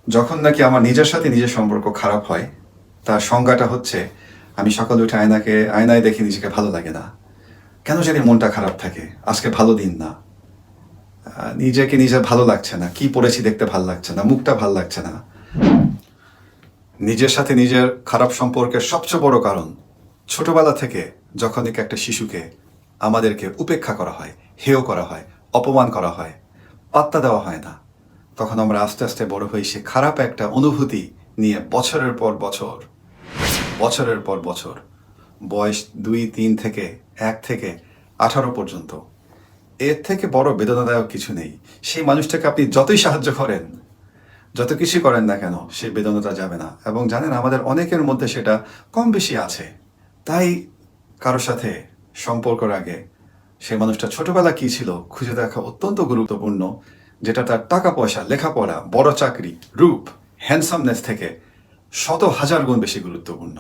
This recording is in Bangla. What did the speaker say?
যখন নাকি আমার নিজের সাথে নিজের সম্পর্ক খারাপ হয়, তার সংজ্ঞাটা হচ্ছে আমি সকালে উঠে আয়নায় দেখে নিজেকে ভালো লাগে না। কেন জানি মনটা খারাপ থাকে, আজকে ভালো দিন না। নিজেকে নিজের ভালো লাগছে না, কি পড়েছি দেখতে ভালো লাগছে না, মুখটা ভালো লাগছে না। নিজের সাথে নিজের খারাপ সম্পর্কের সবচেয়ে বড় কারণ, ছোটবেলা থেকে যখন একটা শিশুকে আমাদেরকে উপেক্ষা করা হয়, হেয় করা হয়, অপমান করা হয়, পাত্তা দেওয়া হয় না, তখন আমরা আস্তে আস্তে বড় হয়ে সে খারাপ একটা অনুভূতি নিয়ে বছরের পর বছর, বয়স 2, 3 থেকে 1 থেকে 18 পর্যন্ত, এর থেকে বড় বেদনাদায়ক কিছু নেই। সেই মানুষটাকে আপনি যতই সাহায্য করেন, যত কিছু করেন না কেন, সেই বেদনাটা যাবে না। এবং জানেন, আমাদের অনেকের মধ্যে সেটা কম বেশি আছে। তাই কারোর সাথে সম্পর্কের আগে সেই মানুষটা ছোটবেলা কি ছিল খুঁজে দেখা অত্যন্ত গুরুত্বপূর্ণ, যেটা তার টাকা পয়সা, লেখাপড়া, বড় চাকরি, রূপ, হ্যান্ডসামনেস থেকে শত হাজার গুণ বেশি গুরুত্বপূর্ণ।